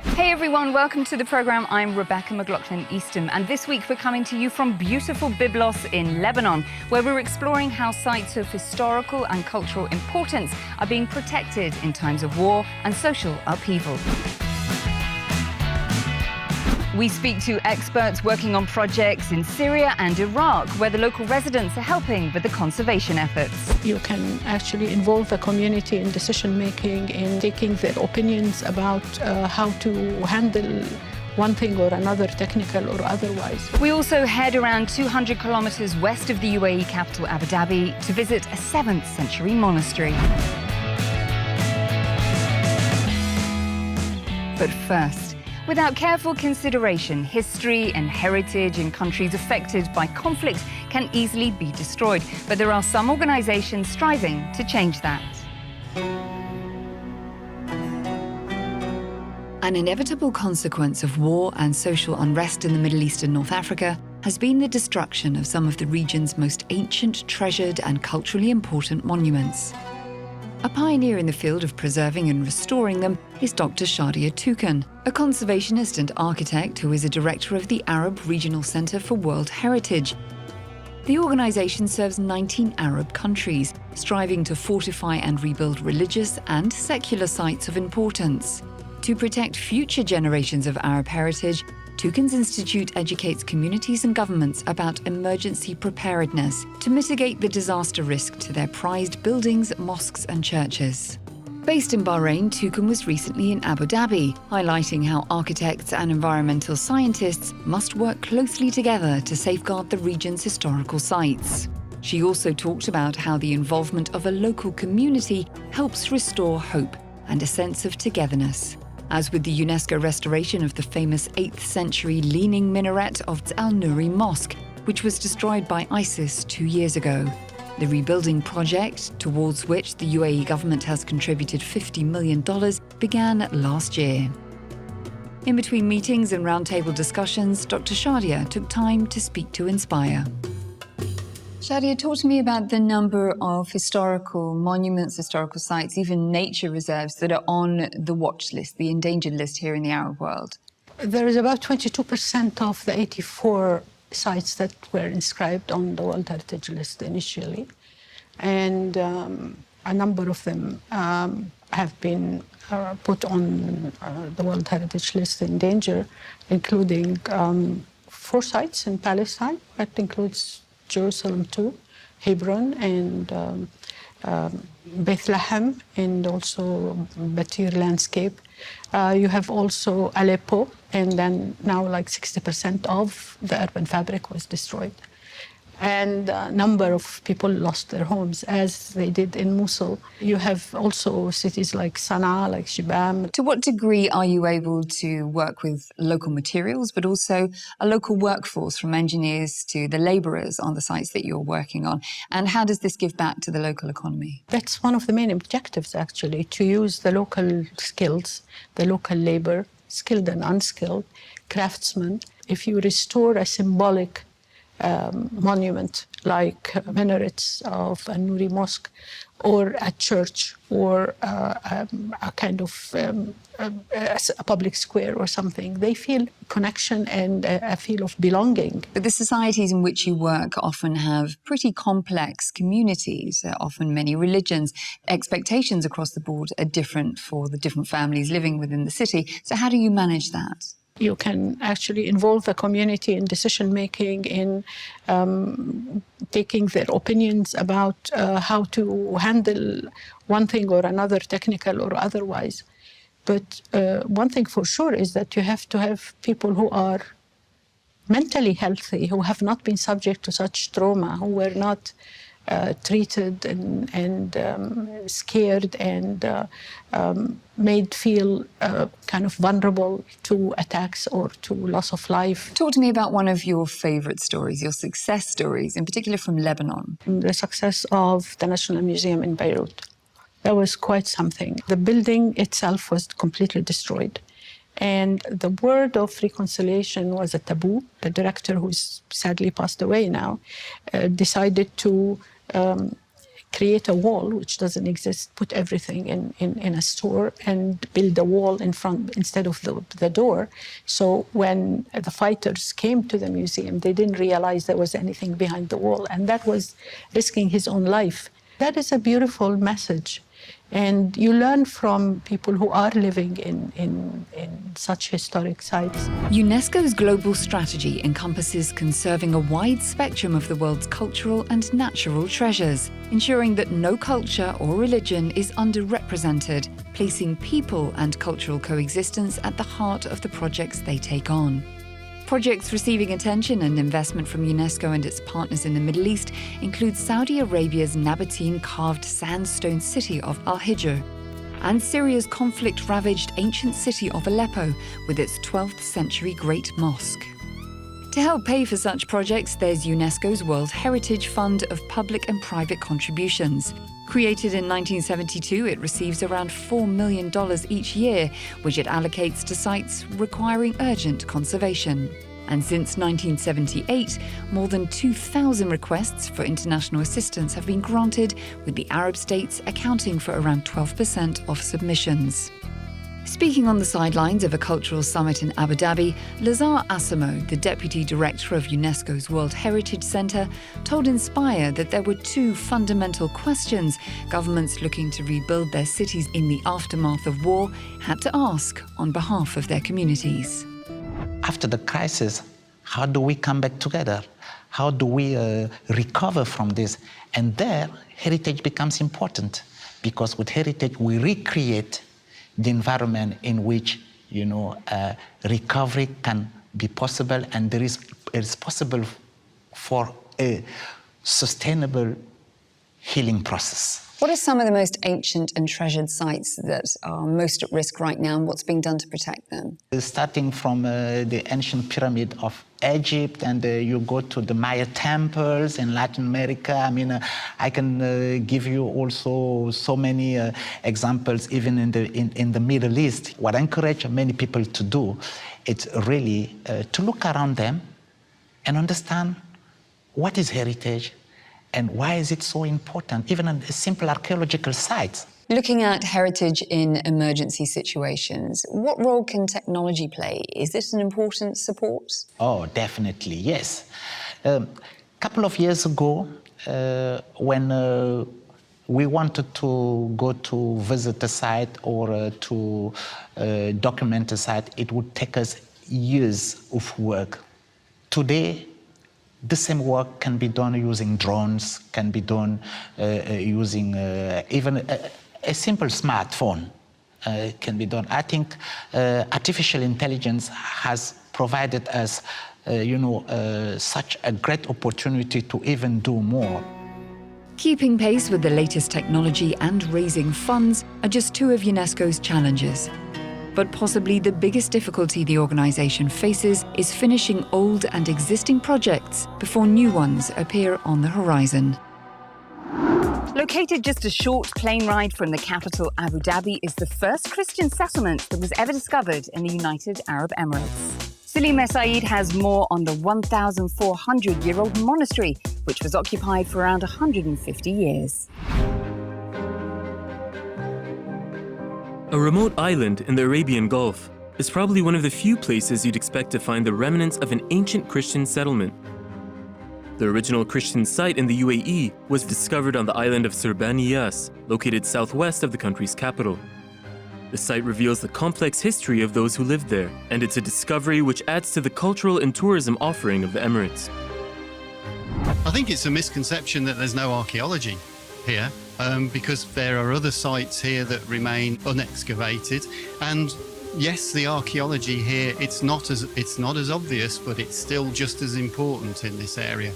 Hey everyone, welcome to the programme. I'm Rebecca McLaughlin-Eastham, and this week we're coming to you from beautiful Byblos in Lebanon, where we're exploring how sites of historical and cultural importance are being protected in times of war and social upheaval. We speak to experts working on projects in Syria and Iraq, where the local residents are helping with the conservation efforts. You can actually involve the community in decision-making, in taking their opinions about how to handle one thing or another, technical or otherwise. We also head around 200 kilometres west of the UAE capital, Abu Dhabi, to visit a 7th century monastery. But first, without careful consideration, history and heritage in countries affected by conflict can easily be destroyed. But there are some organisations striving to change that. An inevitable consequence of war and social unrest in the Middle East and North Africa has been the destruction of some of the region's most ancient, treasured and culturally important monuments. A pioneer in the field of preserving and restoring them is Dr. Shadia Toukan, a conservationist and architect who is a director of the Arab Regional Centre for World Heritage. The organisation serves 19 Arab countries, striving to fortify and rebuild religious and secular sites of importance. To protect future generations of Arab heritage, Toukan's Institute educates communities and governments about emergency preparedness to mitigate the disaster risk to their prized buildings, mosques and churches. Based in Bahrain, Toukan was recently in Abu Dhabi, highlighting how architects and environmental scientists must work closely together to safeguard the region's historical sites. She also talked about how the involvement of a local community helps restore hope and a sense of togetherness. As with the Unesco restoration of the famous 8th century leaning minaret of Al-Nuri Mosque, which was destroyed by ISIS 2 years ago. The rebuilding project, towards which the UAE government has contributed $50 million, began last year. In between meetings and roundtable discussions, Dr. Shadia took time to speak to Inspire. Shadia, talk to me about the number of historical monuments, historical sites, even nature reserves that are on the watch list, the endangered list here in the Arab world. There is about 22% of the 84 sites that were inscribed on the World Heritage List initially. And a number of them have been put on the World Heritage List in danger, including 4 sites in Palestine. That includes Jerusalem too, Hebron and Bethlehem, and also Batir landscape. You have also Aleppo, and then now like 60% of the urban fabric was destroyed. And a number of people lost their homes, as they did in Mosul. You have also cities like Sana'a, like Shibam. To what degree are you able to work with local materials, but also a local workforce, from engineers to the labourers on the sites that you're working on? And how does this give back to the local economy? That's one of the main objectives, actually, to use the local skills, the local labour, skilled and unskilled, craftsmen. If you restore a symbolic monument like minarets of Al-Nuri Mosque or a church or a kind of a public square or something, they feel connection and a feel of belonging. But the societies in which you work often have pretty complex communities, often many religions. Expectations across the board are different for the different families living within the city. So how do you manage that? You can actually involve the community in decision-making, in taking their opinions about how to handle one thing or another, technical or otherwise. But one thing for sure is that you have to have people who are mentally healthy, who have not been subject to such trauma, who were not treated and scared and made feel kind of vulnerable to attacks or to loss of life. Talk to me about one of your favourite stories, your success stories, in particular from Lebanon. The success of the National Museum in Beirut. That was quite something. The building itself was completely destroyed. And the word of reconciliation was a taboo. The director, who's sadly passed away now, decided to create a wall which doesn't exist, put everything in a store and build a wall in front instead of the door. So when the fighters came to the museum, they didn't realize there was anything behind the wall, and that was risking his own life. That is a beautiful message. And you learn from people who are living in such historic sites. UNESCO's global strategy encompasses conserving a wide spectrum of the world's cultural and natural treasures, ensuring that no culture or religion is underrepresented, placing people and cultural coexistence at the heart of the projects they take on. Projects receiving attention and investment from UNESCO and its partners in the Middle East include Saudi Arabia's Nabatean-carved sandstone city of Al-Hijr and Syria's conflict-ravaged ancient city of Aleppo with its 12th century Great Mosque. To help pay for such projects, there's UNESCO's World Heritage Fund of public and private contributions. Created in 1972, it receives around $4 million each year, which it allocates to sites requiring urgent conservation. And since 1978, more than 2,000 requests for international assistance have been granted, with the Arab states accounting for around 12% of submissions. Speaking on the sidelines of a cultural summit in Abu Dhabi, Lazar Asamo, the deputy director of UNESCO's World Heritage Centre, told Inspire that there were two fundamental questions governments looking to rebuild their cities in the aftermath of war had to ask on behalf of their communities. After the crisis, how do we come back together? How do we recover from this? And there, heritage becomes important, because with heritage we recreate the environment in which, recovery can be possible, and it is possible for a sustainable healing process. What are some of the most ancient and treasured sites that are most at risk right now, and what's being done to protect them? Starting from the ancient pyramid of Egypt, and you go to the Maya temples in Latin America. I can give you also so many examples, even in the Middle East. What I encourage many people to do, it's really to look around them and understand what is heritage, and why is it so important, even in simple archaeological sites? Looking at heritage in emergency situations, what role can technology play? Is this an important support? Oh, definitely, yes. A couple of years ago, when we wanted to go to visit a site or to document a site, it would take us years of work. Today, the same work can be done using drones, can be done using even a simple smartphone can be done. I think artificial intelligence has provided us, such a great opportunity to even do more. Keeping pace with the latest technology and raising funds are just two of UNESCO's challenges. But possibly the biggest difficulty the organization faces is finishing old and existing projects before new ones appear on the horizon. Located just a short plane ride from the capital, Abu Dhabi is the first Christian settlement that was ever discovered in the United Arab Emirates. Salim Said has more on the 1,400-year-old monastery, which was occupied for around 150 years. A remote island in the Arabian Gulf is probably one of the few places you'd expect to find the remnants of an ancient Christian settlement. The original Christian site in the UAE was discovered on the island of Surbaniyas, located southwest of the country's capital. The site reveals the complex history of those who lived there, and it's a discovery which adds to the cultural and tourism offering of the Emirates. I think it's a misconception that there's no archaeology here. Because there are other sites here that remain unexcavated, and yes, the archaeology here, it's not as obvious, but it's still just as important in this area.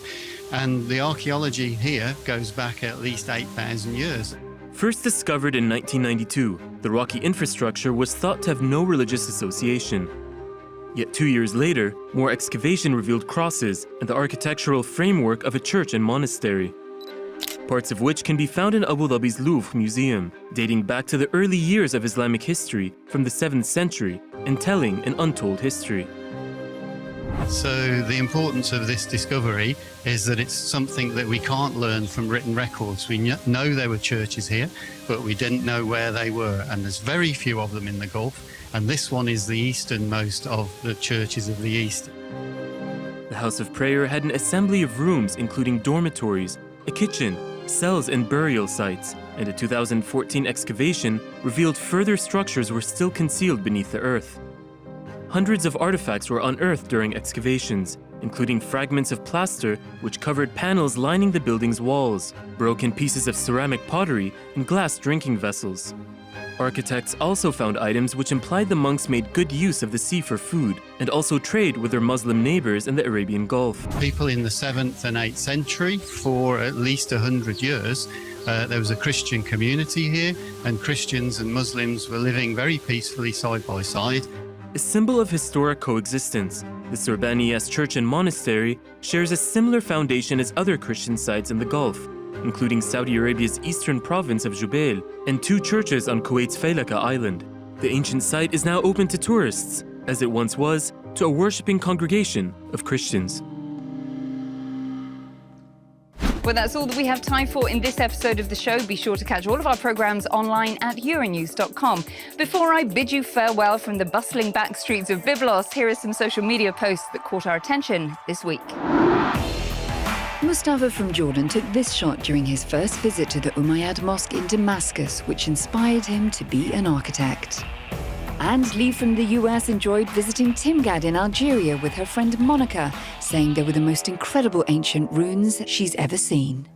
And the archaeology here goes back at least 8,000 years. First discovered in 1992, the rocky infrastructure was thought to have no religious association. Yet 2 years later, more excavation revealed crosses and the architectural framework of a church and monastery, parts of which can be found in Abu Dhabi's Louvre Museum, dating back to the early years of Islamic history from the 7th century and telling an untold history. So the importance of this discovery is that it's something that we can't learn from written records. We know there were churches here, but we didn't know where they were. And there's very few of them in the Gulf. And this one is the easternmost of the churches of the East. The House of Prayer had an assembly of rooms including dormitories, a kitchen, cells and burial sites, and a 2014 excavation revealed further structures were still concealed beneath the earth. Hundreds of artifacts were unearthed during excavations, including fragments of plaster which covered panels lining the building's walls, broken pieces of ceramic pottery, and glass drinking vessels. Architects also found items which implied the monks made good use of the sea for food and also trade with their Muslim neighbors in the Arabian Gulf. People in the 7th and 8th century, for at least 100 years, there was a Christian community here, and Christians and Muslims were living very peacefully side by side. A symbol of historic coexistence, the Surbaniyas church and monastery shares a similar foundation as other Christian sites in the Gulf, including Saudi Arabia's eastern province of Jubail and 2 churches on Kuwait's Failaka island. The ancient site is now open to tourists, as it once was to a worshipping congregation of Christians. Well, that's all that we have time for in this episode of the show. Be sure to catch all of our programmes online at euronews.com. Before I bid you farewell from the bustling back streets of Byblos, here are some social media posts that caught our attention this week. Mustafa from Jordan took this shot during his first visit to the Umayyad Mosque in Damascus, which inspired him to be an architect. And Lee from the US enjoyed visiting Timgad in Algeria with her friend Monica, saying they were the most incredible ancient ruins she's ever seen.